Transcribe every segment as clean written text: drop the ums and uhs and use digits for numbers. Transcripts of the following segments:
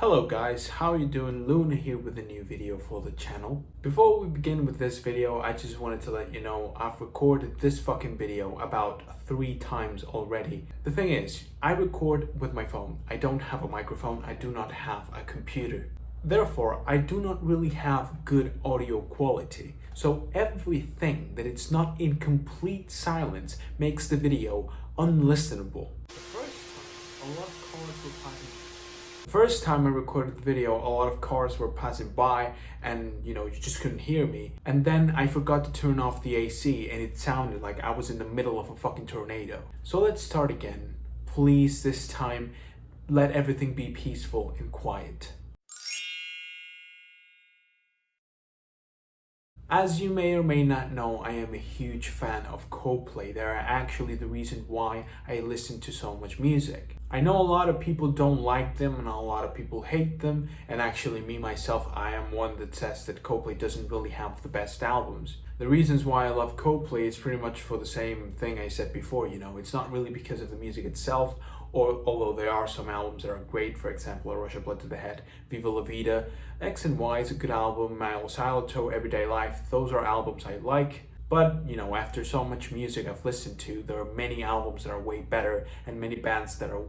Hello guys, how are you doing? Luna here with a new video for the channel. Before we begin with this video, I just wanted to let you know I've recorded this fucking video about 3 times already. The thing is, I record with my phone. I don't have a microphone, I do not have a computer. Therefore, I do not really have good audio quality. So everything that it's not in complete silence makes the video unlistenable. First time I recorded the video, a lot of cars were passing by and you just couldn't hear me. And then I forgot to turn off the AC and it sounded like I was in the middle of a fucking tornado. So let's start again. Please, this time, let everything be peaceful and quiet. As you may or may not know, I am a huge fan of Coldplay. They are actually the reason why I listen to so much music. I know a lot of people don't like them and a lot of people hate them, and actually me myself, I am one that says that Coldplay doesn't really have the best albums. The reasons why I love Coldplay is pretty much for the same thing I said before, it's not really because of the music itself, or although there are some albums that are great, for example, A Rush of Blood to the Head, Viva la Vida, X and Y is a good album, Miley Everyday Life, those are albums I like. But, after so much music I've listened to, there are many albums that are way better and many bands that are,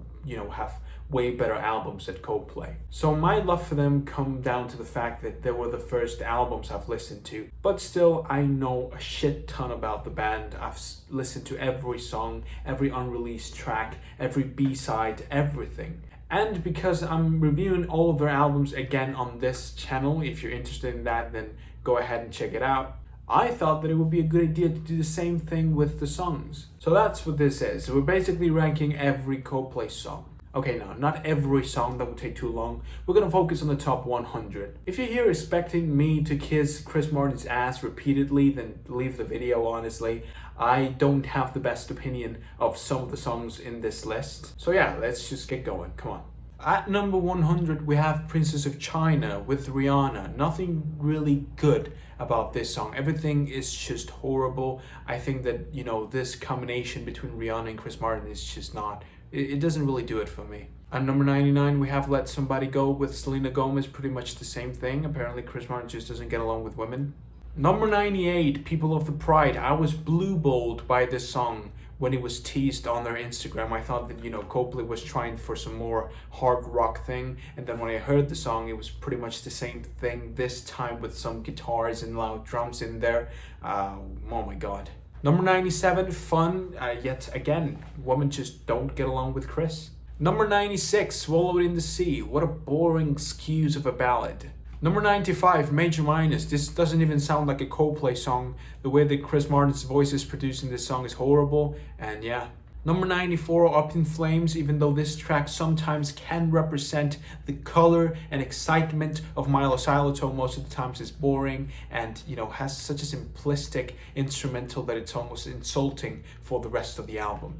have way better albums than Coldplay. So my love for them come down to the fact that they were the first albums I've listened to. But still, I know a shit ton about the band. I've listened to every song, every unreleased track, every B-side, everything. And because I'm reviewing all of their albums again on this channel, if you're interested in that, then go ahead and check it out. I thought that it would be a good idea to do the same thing with the songs. So that's what this is. We're basically ranking every Coldplay song. Okay, no, not every song, that would take too long. We're gonna focus on the top 100. If you're here expecting me to kiss Chris Martin's ass repeatedly, then leave the video, honestly. I don't have the best opinion of some of the songs in this list. So yeah, let's just get going, come on. At number 100, we have Princess of China with Rihanna. Nothing really good about this song. Everything is just horrible. I think that, this combination between Rihanna and Chris Martin is just not, it doesn't really do it for me. At number 99, we have Let Somebody Go with Selena Gomez. Pretty much the same thing. Apparently, Chris Martin just doesn't get along with women. Number 98, People of the Pride. I was blue-balled by this song when it was teased on their Instagram. I thought that, Coldplay was trying for some more hard rock thing. And then when I heard the song, it was pretty much the same thing, this time with some guitars and loud drums in there. Oh my God. Number 97, Fun. Yet again, women just don't get along with Chris. Number 96, Swallowed in the Sea. What a boring excuse of a ballad. Number 95, Major Minus. This doesn't even sound like a Coldplay song. The way that Chris Martin's voice is producing this song is horrible, and yeah. Number 94, Up in Flames, even though this track sometimes can represent the color and excitement of Miley Cyrus, most of the times it's boring and, has such a simplistic instrumental that it's almost insulting for the rest of the album,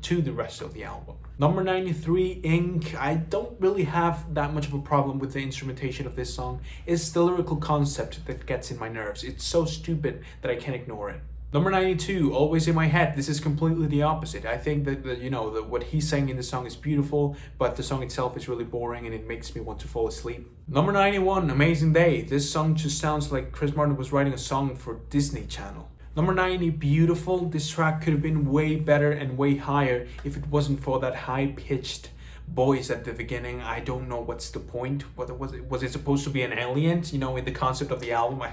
Number 93, Ink. I don't really have that much of a problem with the instrumentation of this song. It's the lyrical concept that gets in my nerves. It's so stupid that I can't ignore it. Number 92, Always in My Head. This is completely the opposite. I think that, what he's saying in the song is beautiful, but the song itself is really boring and it makes me want to fall asleep. Number 91, Amazing Day. This song just sounds like Chris Martin was writing a song for Disney Channel. Number 90, Beautiful. This track could have been way better and way higher if it wasn't for that high-pitched voice at the beginning. I don't know what's the point. Was it supposed to be an alien, in the concept of the album?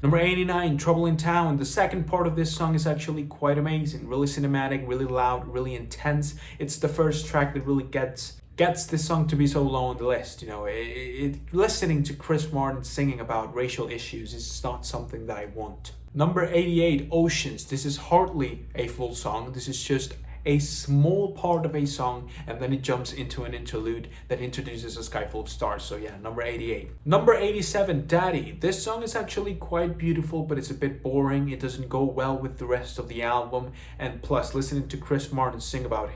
Number 89, Trouble in Town. The second part of this song is actually quite amazing. Really cinematic, really loud, really intense. It's the first track that really gets this song to be so low on the list. Listening to Chris Martin singing about racial issues is not something that I want. Number 88, Oceans. This is hardly a full song. This is just a small part of a song, and then it jumps into an interlude that introduces a sky full of stars. So yeah, number 88. Number 87, Daddy. This song is actually quite beautiful, but it's a bit boring. It doesn't go well with the rest of the album, and plus listening to Chris Martin sing about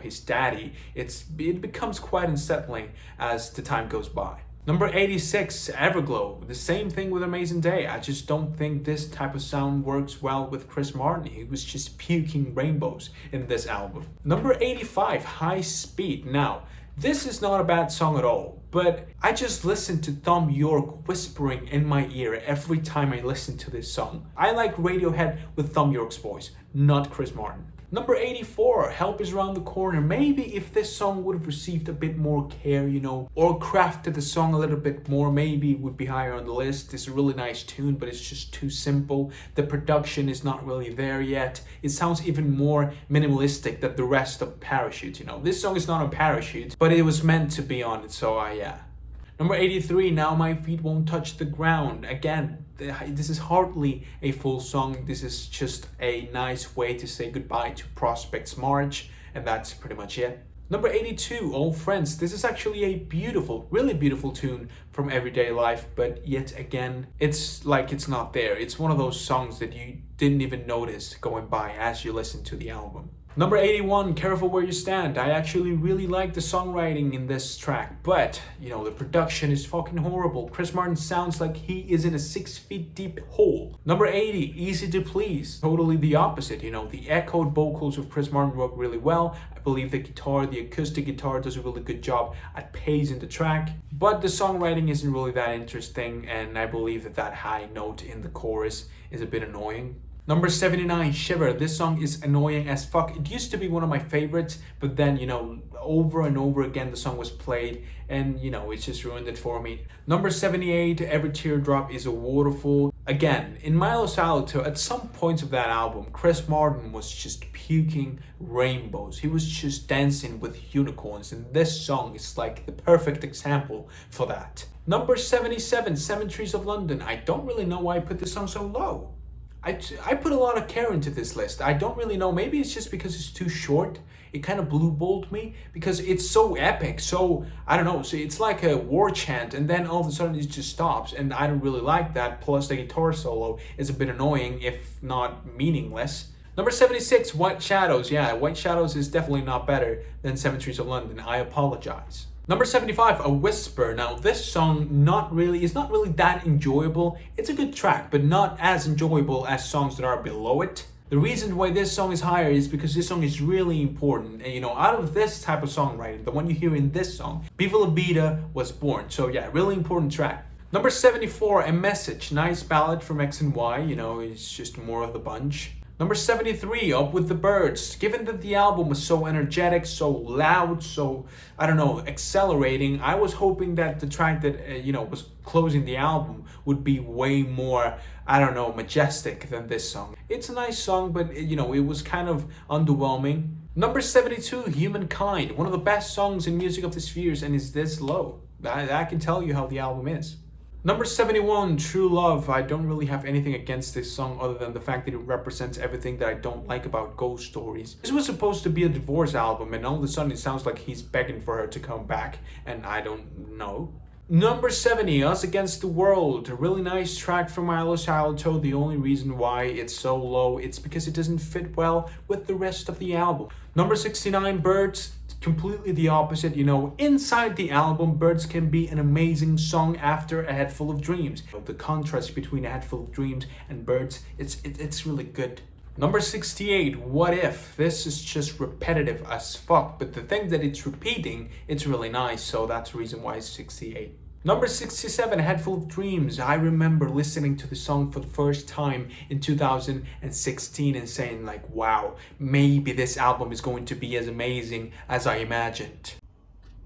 his daddy, it becomes quite unsettling as the time goes by. Number 86, Everglow. The same thing with Amazing Day. I just don't think this type of sound works well with Chris Martin. He was just puking rainbows in this album. Number 85, High Speed. Now, This is not a bad song at all, but I just listen to Thom Yorke whispering in my ear every time I listen to this song. I like Radiohead with Thom Yorke's voice, not Chris Martin. Number 84, Help Is Around the Corner. Maybe if this song would have received a bit more care, or crafted the song a little bit more, maybe it would be higher on the list. It's a really nice tune, but it's just too simple. The production is not really there yet. It sounds even more minimalistic than the rest of Parachute, This song is not on Parachute, but it was meant to be on it, so yeah. Number 83, Now My Feet Won't Touch the Ground. Again, this is hardly a full song. This is just a nice way to say goodbye to Prospekt's March, and that's pretty much it. Number 82, Old Friends. This is actually a beautiful, really beautiful tune from Everyday Life, but yet again, it's like it's not there. It's one of those songs that you didn't even notice going by as you listen to the album. Number 81, Careful Where You Stand. I actually really like the songwriting in this track, but, the production is fucking horrible. Chris Martin sounds like he is in a 6 feet deep hole. Number 80, Easy to Please. Totally the opposite, the echoed vocals of Chris Martin work really well. I believe the acoustic guitar does a really good job at pacing the track, but the songwriting isn't really that interesting, and I believe that high note in the chorus is a bit annoying. Number 79, Shiver. This song is annoying as fuck. It used to be one of my favorites, but then, over and over again the song was played, and, it's just ruined it for me. Number 78, Every Teardrop is a Waterfall. Again, in Milo Salto, at some points of that album, Chris Martin was just puking rainbows. He was just dancing with unicorns, and this song is like the perfect example for that. Number 77, Cemeteries of London. I don't really know why I put this song so low. I put a lot of care into this list. I don't really know. Maybe it's just because it's too short. It kind of blue balled me because it's so epic. So, I don't know. So it's like a war chant, and then all of a sudden it just stops. And I don't really like that. Plus the guitar solo is a bit annoying, if not meaningless. Number 76, White Shadows. Yeah, White Shadows is definitely not better than Cemeteries of London. I apologize. Number 75, A Whisper. Now this song is not really that enjoyable. It's a good track, but not as enjoyable as songs that are below it. The reason why this song is higher is because this song is really important. And out of this type of songwriting, the one you hear in this song, Viva la Vida was born. So yeah, really important track. Number 74, A Message. Nice ballad from X and Y, it's just more of the bunch. Number 73, Up With The Birds. Given that the album was so energetic, so loud, so, accelerating, I was hoping that the track that, was closing the album would be way more, majestic than this song. It's a nice song, but, it was kind of underwhelming. Number 72, Humankind. One of the best songs in Music of the Spheres, and is this low. I can tell you how the album is. Number 71, True Love. I don't really have anything against this song other than the fact that it represents everything that I don't like about ghost stories. This was supposed to be a divorce album, and all of a sudden it sounds like he's begging for her to come back, and I don't know. Number 70, Us Against the World. A really nice track from Milo Salto. The only reason why it's so low, it's because it doesn't fit well with the rest of the album. Number 69, Birds. Completely the opposite, inside the album, Birds can be an amazing song after A Head Full of Dreams. The contrast between A Head Full of Dreams and Birds, it's really good. Number 68, What If. This is just repetitive as fuck, but the thing that it's repeating, it's really nice, so that's the reason why it's 68. Number 67, Head Full of Dreams. I remember listening to the song for the first time in 2016 and saying like, wow, maybe this album is going to be as amazing as I imagined.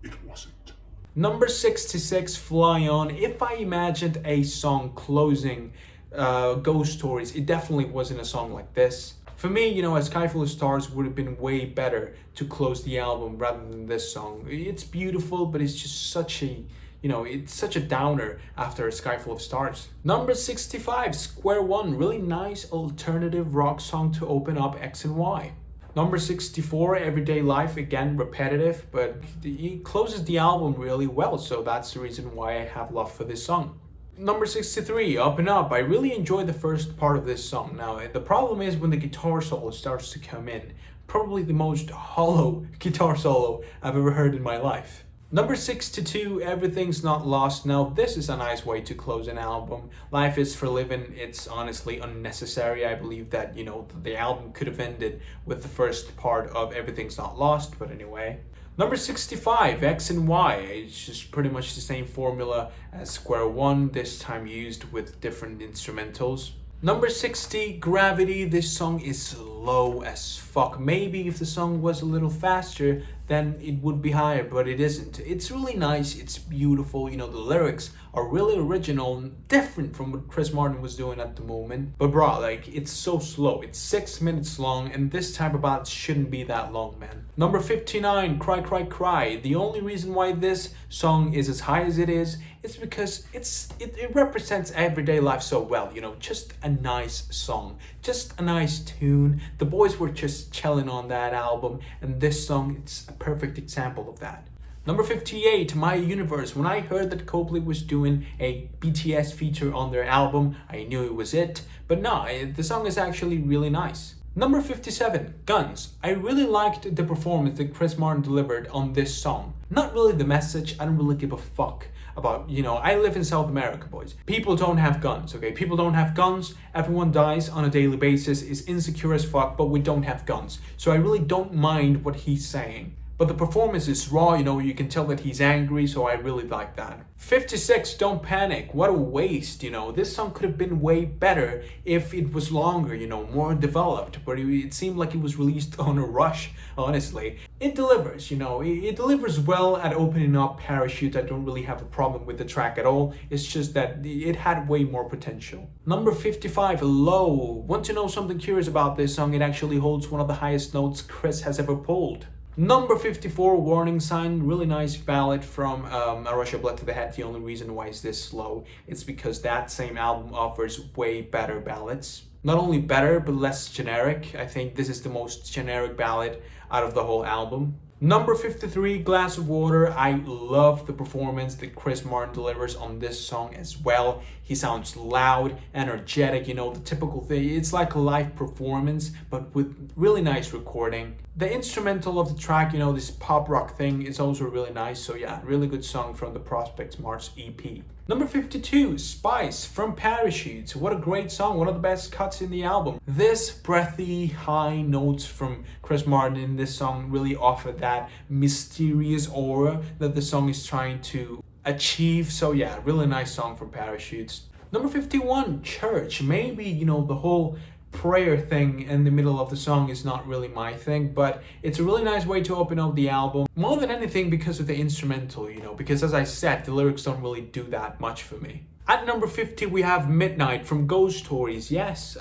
It wasn't. Number 66, Fly On. If I imagined a song closing Ghost Stories, it definitely wasn't a song like this. For me, A Sky Full of Stars would have been way better to close the album rather than this song. It's beautiful, but it's just such a it's such a downer after A Sky Full of Stars. Number 65, Square One. Really nice alternative rock song to open up X and Y. Number 64, Everyday Life. Again, repetitive, but it closes the album really well, so that's the reason why I have love for this song. Number 63, Up and Up. I really enjoy the first part of this song. Now, the problem is when the guitar solo starts to come in. Probably the most hollow guitar solo I've ever heard in my life. Number 62, Everything's Not Lost. Now, this is a nice way to close an album. Life is for living. It's honestly unnecessary. I believe that, the album could have ended with the first part of Everything's Not Lost, but anyway. Number 65, X and Y. It's just pretty much the same formula as Square One, this time used with different instrumentals. Number 60, Gravity. This song is slow as fuck. Maybe if the song was a little faster, then it would be higher, but it isn't. It's really nice, it's beautiful, the lyrics are really original and different from what Chris Martin was doing at the moment. But bro, like, it's so slow. It's 6 minutes long, and this type of ballad shouldn't be that long, man. Number 59, Cry Cry Cry. The only reason why this song is as high as it is because it represents everyday life so well, just a nice song, just a nice tune. The boys were just chilling on that album, and this song, it's a perfect example of that. Number 58, My Universe. When I heard that Coldplay was doing a BTS feature on their album, I knew it was it, but no, the song is actually really nice. Number 57, Guns. I really liked the performance that Chris Martin delivered on this song. Not really the message, I don't really give a fuck about, I live in South America, boys. People don't have guns, okay? People don't have guns, everyone dies on a daily basis, is insecure as fuck, but we don't have guns. So I really don't mind what he's saying. But the performance is raw, you can tell that he's angry, so I really like that. 56, Don't Panic. What a waste, This song could have been way better if it was longer, more developed. But it seemed like it was released on a rush, honestly. It delivers, It delivers well at opening up Parachute. I don't really have a problem with the track at all. It's just that it had way more potential. Number 55, Low. Want to know something curious about this song? It actually holds one of the highest notes Chris has ever pulled. Number 54, Warning Sign. Really nice ballad from A Rush of Blood to the Head. The only reason why it's this slow is because that same album offers way better ballads. Not only better, but less generic. I think this is the most generic ballad out of the whole album. Number 53, Glass of Water. I love the performance that Chris Martin delivers on this song as well. He sounds loud, energetic, the typical thing. It's like a live performance, but with really nice recording. The instrumental of the track, this pop rock thing is also really nice. So yeah, really good song from the Prospekt March EP. Number 52, Spice from Parachutes. What a great song, one of the best cuts in the album. This breathy high notes from Chris Martin in this song really offer that mysterious aura that the song is trying to achieve. So yeah, really nice song from Parachutes. Number 51, Church. Maybe, the whole prayer thing in the middle of the song is not really my thing, but it's a really nice way to open up the album. More than anything because of the instrumental, because as I said, the lyrics don't really do that much for me. At number 50, we have Midnight from Ghost Stories. Yes,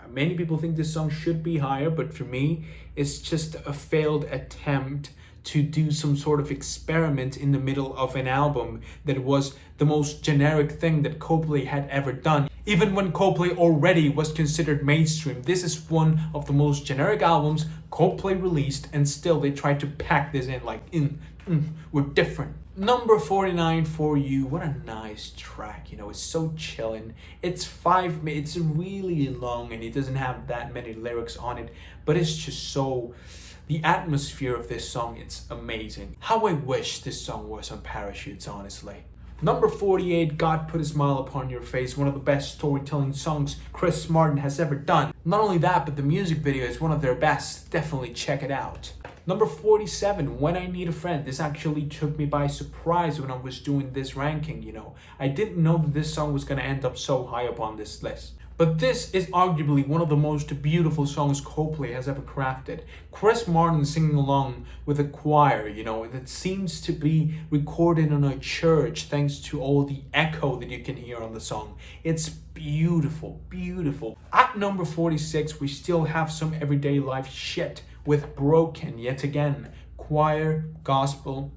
many people think this song should be higher, but for me, it's just a failed attempt to do some sort of experiment in the middle of an album that was the most generic thing that Coldplay had ever done. Even when Coldplay already was considered mainstream, this is one of the most generic albums Coldplay released, and still they tried to pack this in like, we're different. Number 49, For You. What a nice track, it's so chillin'. It's 5 minutes, it's really long, and it doesn't have that many lyrics on it, but it's just so... The atmosphere of this song, it's amazing. How I wish this song was on Parachutes, honestly. Number 48, God Put a Smile Upon Your Face. One of the best storytelling songs Chris Martin has ever done. Not only that, but the music video is one of their best. Definitely check it out. Number 47, When I Need a Friend. This actually took me by surprise when I was doing this ranking, I didn't know that this song was going to end up so high up on this list. But this is arguably one of the most beautiful songs Coldplay has ever crafted. Chris Martin singing along with a choir, that seems to be recorded in a church thanks to all the echo that you can hear on the song. It's beautiful, beautiful. At number 46, we still have some everyday life shit with Broken yet again. Choir, gospel.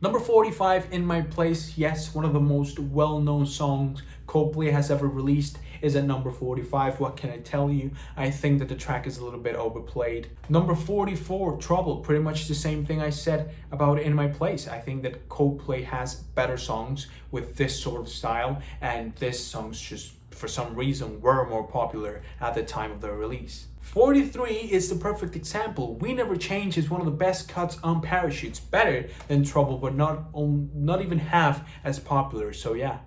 Number 45, In My Place. Yes, one of the most well-known songs Coldplay has ever released is at number 45. What can I tell you? I think that the track is a little bit overplayed. Number 44, Trouble. Pretty much the same thing I said about In My Place. I think that Coldplay has better songs with this sort of style, and this songs just for some reason were more popular at the time of their release. 43 is the perfect example. We Never Change is one of the best cuts on Parachutes. Better than Trouble, but not even half as popular. So yeah.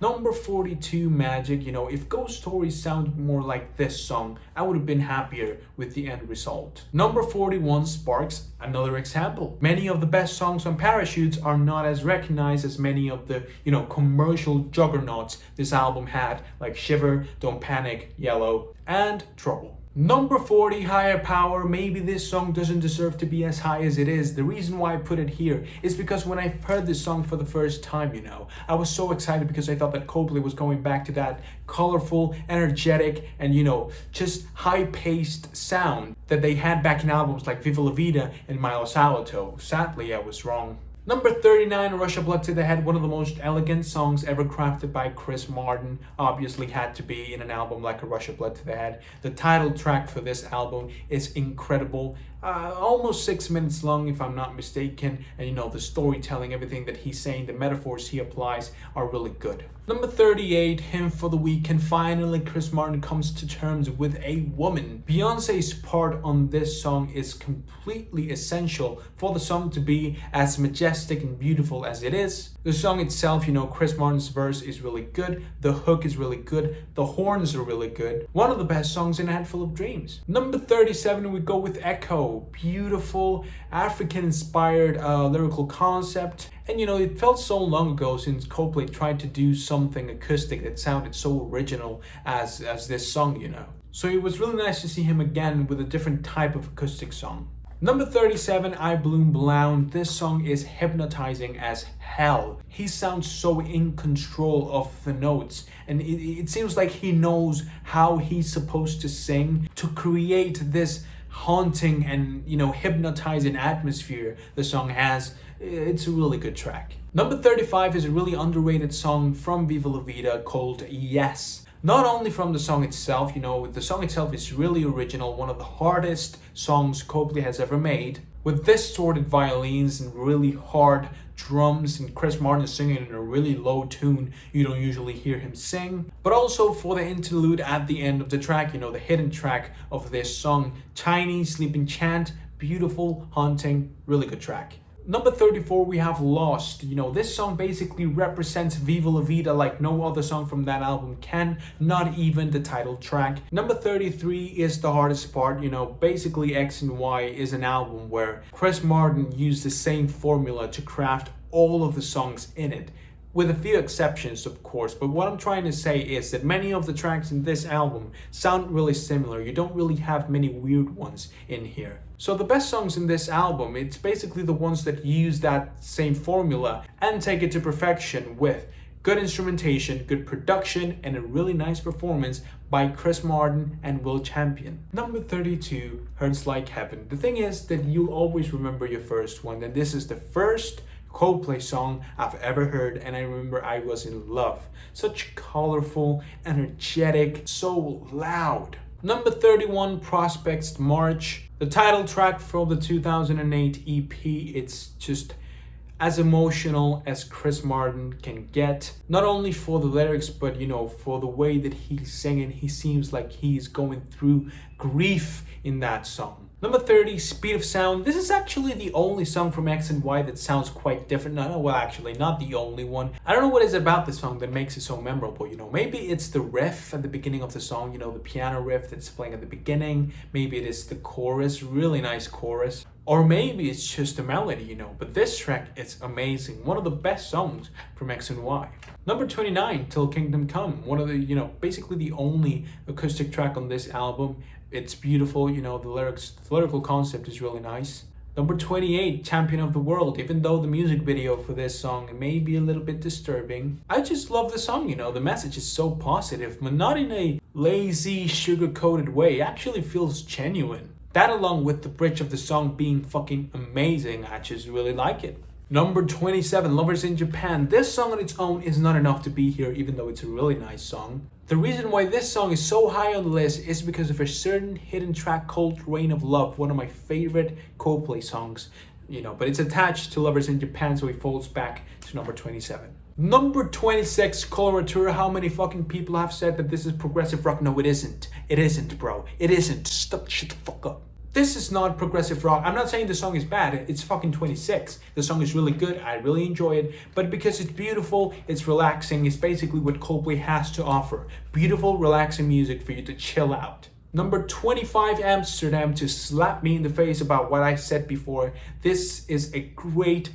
Number 42, Magic. You know, if Ghost Stories sounded more like this song, I would have been happier with the end result. Number 41, Sparks. Another example. Many of the best songs on Parachutes are not as recognized as many of the, commercial juggernauts this album had, like Shiver, Don't Panic, Yellow, and Trouble. Number 40, Higher Power. Maybe this song doesn't deserve to be as high as it is. The reason why I put it here is because when I heard this song for the first time, I was so excited because I thought that Coldplay was going back to that colorful, energetic, and just high-paced sound that they had back in albums like Viva la Vida and My Salto. Sadly, I was wrong. Number 39, Rush of Blood to the Head, one of the most elegant songs ever crafted by Chris Martin. Obviously had to be in an album like A Rush of Blood to the Head. The title track for this album is incredible. Almost 6 minutes long if I'm not mistaken. And the storytelling, everything that he's saying, the metaphors he applies are really good. Number 38, Hymn for the Weekend. Finally, Chris Martin comes to terms with a woman. Beyonce's part on this song is completely essential for the song to be as majestic and beautiful as it is. The song itself, Chris Martin's verse is really good. The hook is really good. The horns are really good. One of the best songs in A Handful of Dreams. Number 37, we go with Echo. Beautiful, African-inspired lyrical concept. And it felt so long ago since Coldplay tried to do something acoustic that sounded so original as this song, So it was really nice to see him again with a different type of acoustic song. Number 37, I Bloom Blown. This song is hypnotizing as hell. He sounds so in control of the notes, and it seems like he knows how he's supposed to sing to create this haunting and hypnotizing atmosphere the song has. It's a really good track. Number 35 is a really underrated song from Viva la Vida called Yes. Not only from the song itself, the song itself is really original, one of the hardest songs Coldplay has ever made, with distorted violins and really hard drums and Chris Martin singing in a really low tune you don't usually hear him sing, but also for the interlude at the end of the track, the hidden track of this song, Tiny Sleeping Chant, beautiful, haunting, really good track. Number 34, we have Lost. This song basically represents Viva la Vida like no other song from that album can, not even the title track. Number 33 is the hardest part. Basically X and Y is an album where Chris Martin used the same formula to craft all of the songs in it, with a few exceptions, of course. But what I'm trying to say is that many of the tracks in this album sound really similar. You don't really have many weird ones in here. So the best songs in this album, it's basically the ones that use that same formula and take it to perfection with good instrumentation, good production, and a really nice performance by Chris Martin and Will Champion. Number 32, Hurts Like Heaven. The thing is that you'll always remember your first one, and this is the first Coldplay song I've ever heard, and I remember I was in love. Such colorful, energetic, so loud. Number 31, Prospekt's March. The title track from the 2008 EP, it's just as emotional as Chris Martin can get. Not only for the lyrics, but for the way that he's singing, he seems like he's going through grief in that song. Number 30, Speed of Sound. This is actually the only song from X and Y that sounds quite different. No, well, actually, not the only one. I don't know what is about this song that makes it so memorable. Maybe it's the riff at the beginning of the song, the piano riff that's playing at the beginning. Maybe it is the chorus, really nice chorus. Or maybe it's just the melody, But this track is amazing. One of the best songs from X and Y. Number 29, Till Kingdom Come. One of the, basically the only acoustic track on this album. It's beautiful, the lyrical concept is really nice. Number 28, Champion of the World. Even though the music video for this song may be a little bit disturbing, I just love the song, the message is so positive, but not in a lazy, sugar-coated way. It actually feels genuine. That along with the bridge of the song being fucking amazing, I just really like it. Number 27, Lovers in Japan. This song on its own is not enough to be here, even though it's a really nice song. The reason why this song is so high on the list is because of a certain hidden track called Rain of Love, one of my favorite Coldplay songs, but it's attached to Lovers in Japan, so it falls back to number 27. Number 26, Coloratura. How many fucking people have said that this is progressive rock? No, it isn't. It isn't, bro. It isn't. Shut the fuck up. This is not progressive rock. I'm not saying the song is bad. It's fucking 26. The song is really good. I really enjoy it. But because it's beautiful, it's relaxing. It's basically what Coldplay has to offer. Beautiful, relaxing music for you to chill out. Number 25, Amsterdam, to slap me in the face about what I said before. This is a great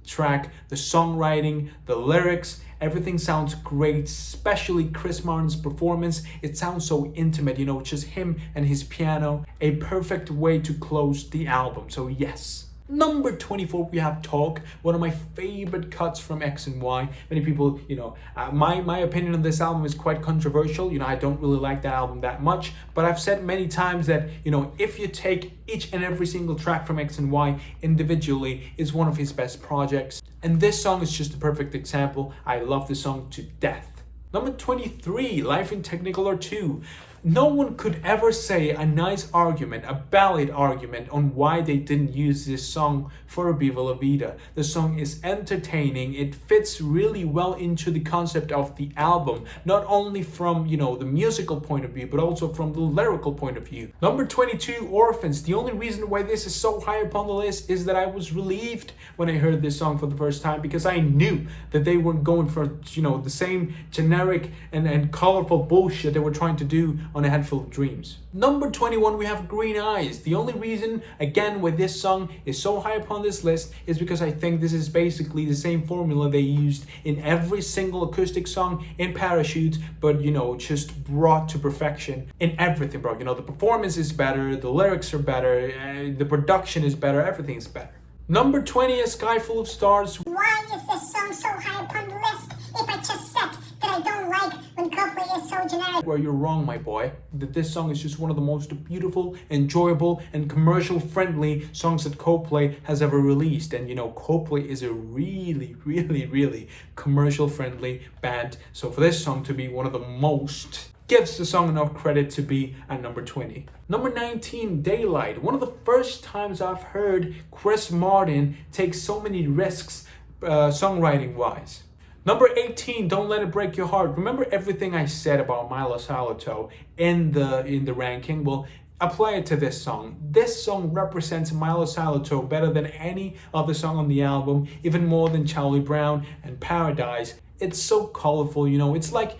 track. The songwriting, the lyrics, everything sounds great, especially Chris Martin's performance. It sounds so intimate, you know, just him and his piano. A perfect way to close the album, so yes. Number 24, we have Talk, one of my favorite cuts from X and Y. Many people, you know, my opinion on this album is quite controversial. You know, I don't really like that album that much, but I've said many times that, you know, if you take each and every single track from X and Y individually, is one of his best projects. And this song is just a perfect example. I love this song to death. Number 23, Live in Technicolor 2. No one could ever say a nice argument, a valid argument on why they didn't use this song for Viva la Vida. The song is entertaining. It fits really well into the concept of the album, not only from, you know, the musical point of view, but also from the lyrical point of view. Number 22, Orphans. The only reason why this is so high up on the list is that I was relieved when I heard this song for the first time, because I knew that they weren't going for, you know, the same generic and colorful bullshit they were trying to do on A Handful of Dreams. Number 21, we have Green Eyes. The only reason, again, why this song is so high up on this list is because I think this is basically the same formula they used in every single acoustic song in Parachutes, but, you know, just brought to perfection in everything, bro. You know, the performance is better, the lyrics are better, the production is better, everything is better. Number 20, A Sky Full of Stars. Why is this song so high up on the list if I just said that I don't like when Coldplay is so generic? Well, you're wrong, my boy. That this song is just one of the most beautiful, enjoyable, and commercial-friendly songs that Coldplay has ever released. And, you know, Coldplay is a really commercial-friendly band. So for this song to be one of the most, gives the song enough credit to be at number 20. Number 19, Daylight. One of the first times I've heard Chris Martin take so many risks songwriting-wise. Number 18, Don't Let It Break Your Heart. Remember everything I said about Milo Salito in the ranking? Well, apply it to this song. This song represents Milo Salito better than any other song on the album, even more than Charlie Brown and Paradise. It's so colorful, you know. It's like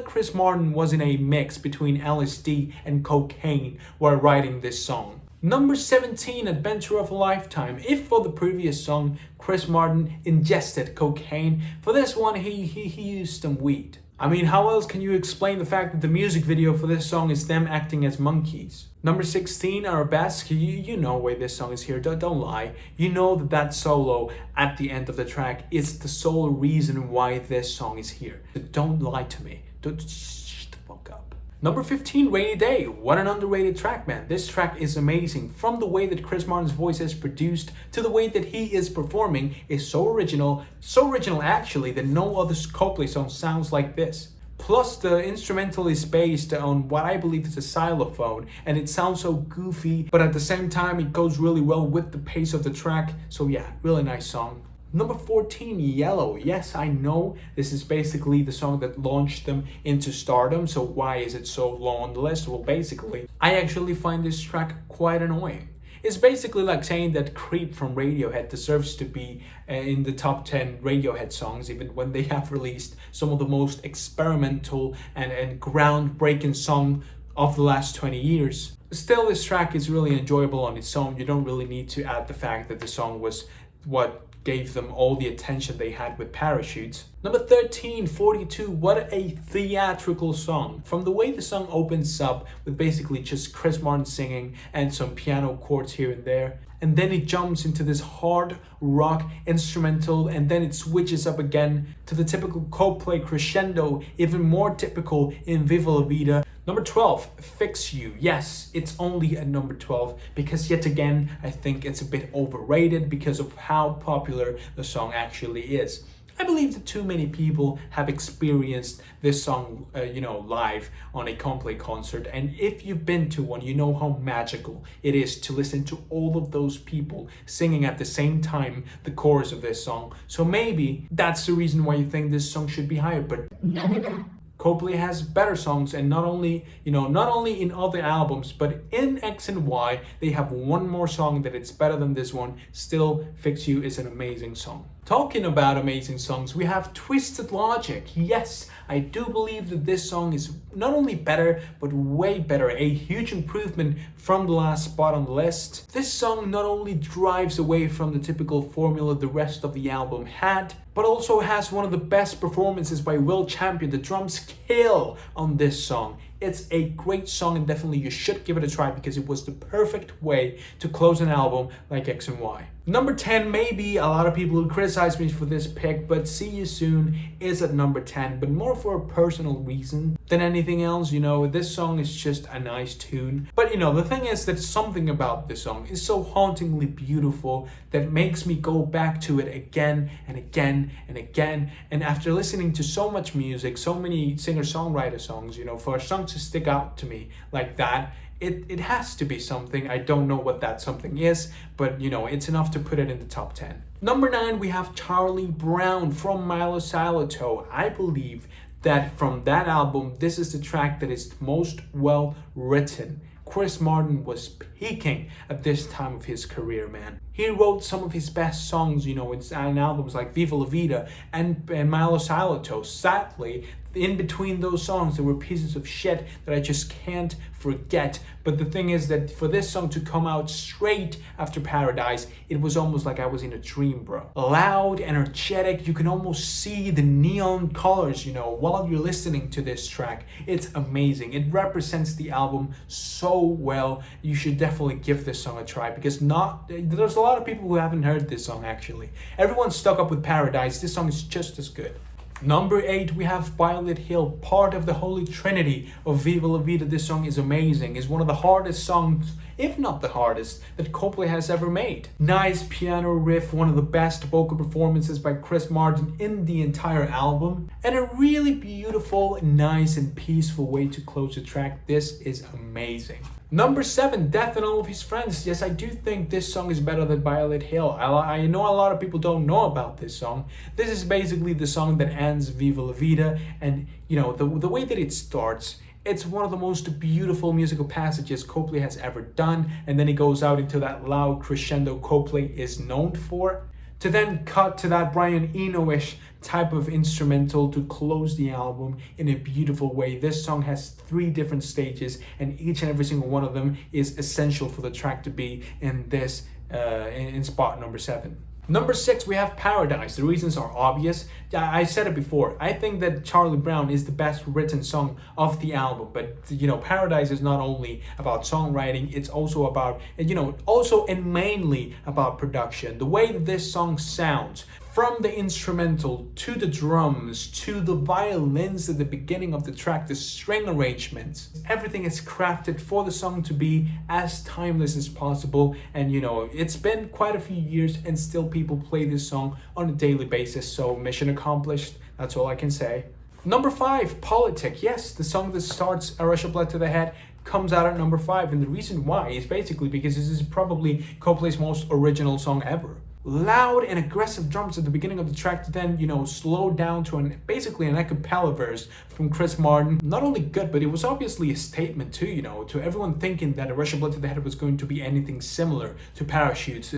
Chris Martin was in a mix between LSD and cocaine while writing this song. Number 17, Adventure of a Lifetime. If for the previous song Chris Martin ingested cocaine, for this one he used some weed. I mean, how else can you explain the fact that the music video for this song is them acting as monkeys? Number 16, Arabesque. You know why this song is here. Don't lie. You know that solo at the end of the track is the sole reason why this song is here. But don't lie to me. Don't shut the fuck up. Number 15, Rainy Day. What an underrated track, man. This track is amazing. From the way that Chris Martin's voice is produced to the way that he is performing is so original actually that no other Coldplay song sounds like this. Plus, the instrumental is based on what I believe is a xylophone, and it sounds so goofy, but at the same time, it goes really well with the pace of the track. So yeah, really nice song. Number 14, Yellow. Yes, I know this is basically the song that launched them into stardom, so why is it so low on the list? Well, basically, I actually find this track quite annoying. It's basically like saying that Creep from Radiohead deserves to be in the top 10 Radiohead songs, even when they have released some of the most experimental and groundbreaking song of the last 20 years. Still, this track is really enjoyable on its own. You don't really need to add the fact that the song was what gave them all the attention they had with Parachutes. Number 13, 42, what a theatrical song. From the way the song opens up with basically just Chris Martin singing and some piano chords here and there, and then it jumps into this hard rock instrumental, and then it switches up again to the typical Coldplay crescendo, even more typical in Viva la Vida. Number 12, Fix You. Yes, it's only at number 12 because yet again, I think it's a bit overrated because of how popular the song actually is. I believe that too many people have experienced this song, live on a Coldplay concert. And if you've been to one, you know how magical it is to listen to all of those people singing at the same time the chorus of this song. So maybe that's the reason why you think this song should be higher. But Coldplay has better songs, and not only in other albums, but in X and Y, they have one more song that it's better than this one. Still, Fix You is an amazing song. Talking about amazing songs, we have Twisted Logic. Yes, I do believe that this song is not only better, but way better. A huge improvement from the last spot on the list. This song not only drives away from the typical formula the rest of the album had, but also has one of the best performances by Will Champion. The drums kill on this song. It's a great song, and definitely you should give it a try because it was the perfect way to close an album like X and Y. Number 10, maybe a lot of people will criticize me for this pick, but See You Soon is at number 10, but more for a personal reason than anything else. This song is just a nice tune. But the thing is that something about this song is so hauntingly beautiful that makes me go back to it again and again and again. And after listening to so much music, so many singer-songwriter songs, for a song to stick out to me like that, it has to be something. I don't know what that something is, but it's enough to put it in the top 10. Number 9, we have Charlie Brown from Milo Salito. I believe that from that album, this is the track that is most well written. Chris Martin was peaking at this time of his career, man. He wrote some of his best songs, in albums like Viva la Vida and Milo Salito. Sadly, in between those songs, there were pieces of shit that I just can't forget. But the thing is that for this song to come out straight after Paradise, it was almost like I was in a dream, bro. Loud, energetic, you can almost see the neon colors, while you're listening to this track. It's amazing. It represents the album so well. You should definitely give this song a try because there's a lot of people who haven't heard this song actually. Everyone's stuck up with Paradise. This song is just as good. Number 8, we have Violet Hill, part of the Holy Trinity of Viva la Vida. This song is amazing. It's one of the hardest songs, if not the hardest, that Coldplay has ever made. Nice piano riff, one of the best vocal performances by Chris Martin in the entire album, and a really beautiful, nice and peaceful way to close the track. This is amazing. Number 7, Death and All of His Friends. Yes, I do think this song is better than Violet Hill. I know a lot of people don't know about this song. This is basically the song that ends Viva la Vida, and the way that it starts, it's one of the most beautiful musical passages Coldplay has ever done, and then it goes out into that loud crescendo Coldplay is known for, to then cut to that Brian Eno-ish type of instrumental to close the album in a beautiful way. This song has 3 different stages, and each and every single one of them is essential for the track to be in this in spot number 7. Number 6, we have Paradise. The reasons are obvious. I said it before. I think that Charlie Brown is the best written song of the album. But, Paradise is not only about songwriting, it's also about, also and mainly about production. The way that this song sounds, from the instrumental to the drums to the violins at the beginning of the track, the string arrangements, everything is crafted for the song to be as timeless as possible. And it's been quite a few years and still people play this song on a daily basis, so mission accomplished. That's all I can say. Number 5, Politic. Yes, the song that starts A Rush of Blood to the Head comes out at number 5, and the reason why is basically because this is probably Coldplay's most original song ever. Loud and aggressive drums at the beginning of the track to then, slow down to basically an a cappella verse from Chris Martin. Not only good, but it was obviously a statement too, to everyone thinking that A Rush of Blood to the Head was going to be anything similar to Parachutes.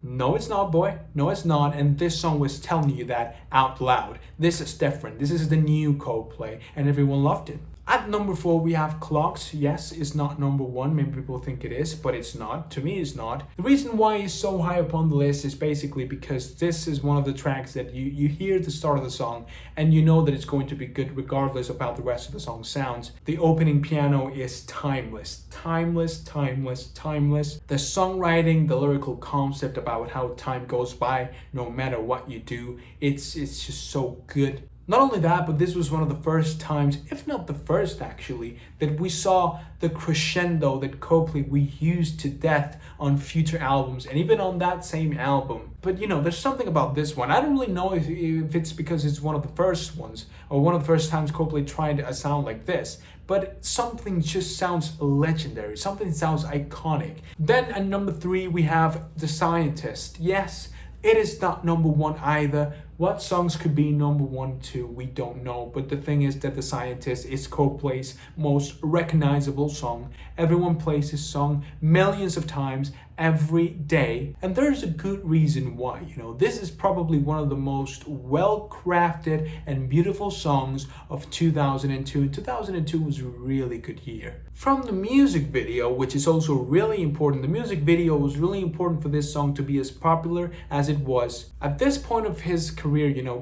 No, it's not, boy. No, it's not. And this song was telling you that out loud. This is different. This is the new Coldplay, and everyone loved it. At number 4, we have Clocks. Yes, it's not number 1. Maybe people think it is, but it's not. To me, it's not. The reason why it's so high up on the list is basically because this is one of the tracks that you hear the start of the song and you know that it's going to be good regardless of how the rest of the song sounds. The opening piano is timeless. Timeless, timeless, timeless. The songwriting, the lyrical concept about how time goes by no matter what you do, it's just so good. Not only that, but this was one of the first times, if not the first actually, that we saw the crescendo that Coldplay we used to death on future albums and even on that same album. But there's something about this one. I don't really know if it's because it's one of the first ones or one of the first times Coldplay tried a sound like this, but something just sounds legendary. Something sounds iconic. Then at number 3, we have The Scientist. Yes, it is not number 1 either. What songs could be number 1, 2, we don't know. But the thing is that The Scientist is Coldplay's most recognizable song. Everyone plays this song millions of times every day. And there's a good reason why. This is probably one of the most well-crafted and beautiful songs of 2002. And 2002 was a really good year. From the music video, which is also really important, the music video was really important for this song to be as popular as it was. At this point of his career,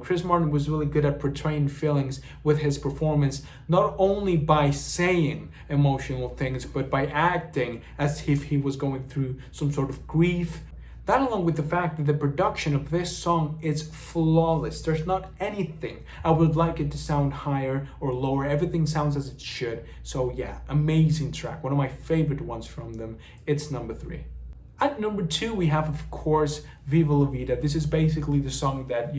Chris Martin was really good at portraying feelings with his performance, not only by saying emotional things, but by acting as if he was going through some sort of grief. That, along with the fact that the production of this song is flawless. There's not anything I would like it to sound higher or lower. Everything sounds as it should. So yeah, amazing track. One of my favorite ones from them. It's number 3. At number 2, we have, of course, Viva la Vida. This is basically the song that,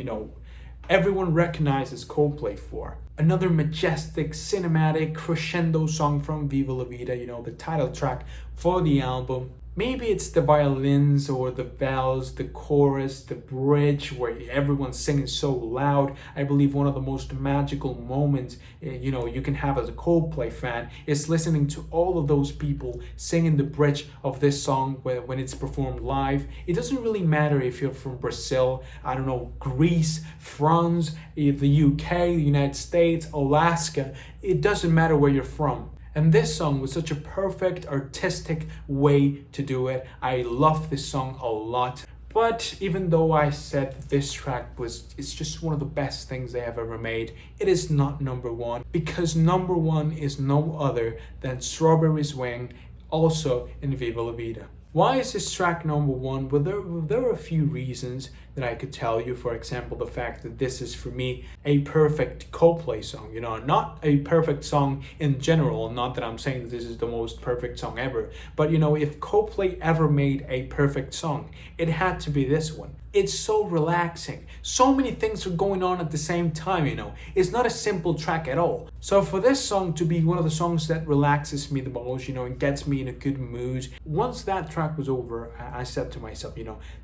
everyone recognizes Coldplay for. Another majestic, cinematic, crescendo song from Viva la Vida, the title track for the album. Maybe it's the violins or the bells, the chorus, the bridge where everyone's singing so loud. I believe one of the most magical moments, you can have as a Coldplay fan is listening to all of those people singing the bridge of this song when it's performed live. It doesn't really matter if you're from Brazil, I don't know, Greece, France, the UK, the United States, Alaska. It doesn't matter where you're from. And this song was such a perfect artistic way to do it. I love this song a lot. But even though I said that this track it's just one of the best things they have ever made, it is not number 1, because number 1 is no other than Strawberry Swing, also in Viva la Vida. Why is this track number 1? Well, there are a few reasons that I could tell you. For example, the fact that this is, for me, a perfect Coldplay song. Not a perfect song in general. Not that I'm saying that this is the most perfect song ever. But, if Coldplay ever made a perfect song, it had to be this one. It's so relaxing. So many things are going on at the same time, It's not a simple track at all. So for this song to be one of the songs that relaxes me the most, and gets me in a good mood, once that track was over, I said to myself,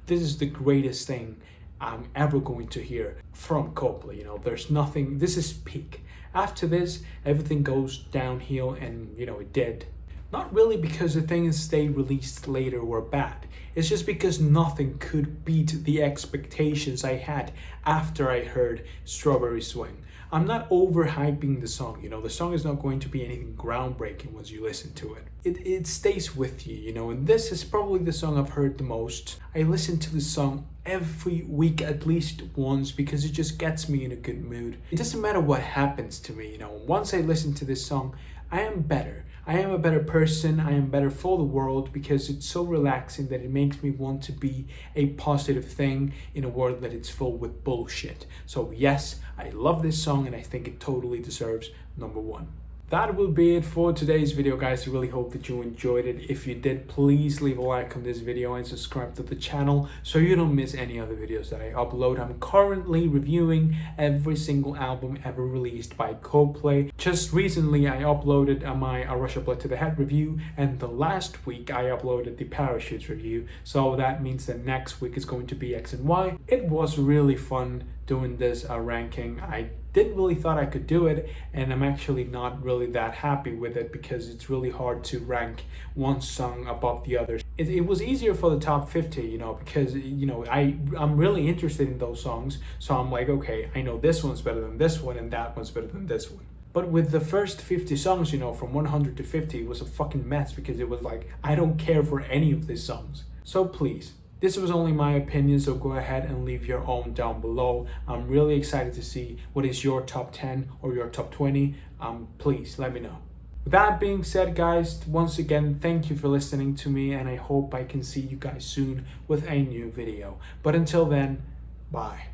this is the greatest thing I'm ever going to hear from Coldplay. There's nothing, this is peak. After this, everything goes downhill, and it did. Not really because the things they released later were bad. It's just because nothing could beat the expectations I had after I heard Strawberry Swing. I'm not overhyping the song, the song is not going to be anything groundbreaking once you listen to it. It stays with you, and this is probably the song I've heard the most. I listen to the song every week at least once because it just gets me in a good mood. It doesn't matter what happens to me, once I listen to this song, I am better. I am a better person, I am better for the world because it's so relaxing that it makes me want to be a positive thing in a world that it's full with bullshit. So yes, I love this song and I think it totally deserves number 1. That will be it for today's video, guys. I really hope that you enjoyed it. If you did, please leave a like on this video and subscribe to the channel so you don't miss any other videos that I upload. I'm currently reviewing every single album ever released by Coldplay. Just recently I uploaded my A Rush of Blood to the Head review, and the last week I uploaded the Parachutes review. So that means that next week is going to be X and Y. It was really fun doing this ranking. I didn't really thought I could do it, and I'm actually not really that happy with it because it's really hard to rank one song above the others. It was easier for the top 50, because I'm really interested in those songs, so I'm like, okay, I know this one's better than this one and that one's better than this one. But with the first 50 songs, from 100 to 50, it was a fucking mess because it was like, I don't care for any of these songs. So please, this was only my opinion, so go ahead and leave your own down below. I'm really excited to see what is your top 10 or your top 20. Please let me know. With that being said, guys, once again, thank you for listening to me, and I hope I can see you guys soon with a new video. But until then, bye.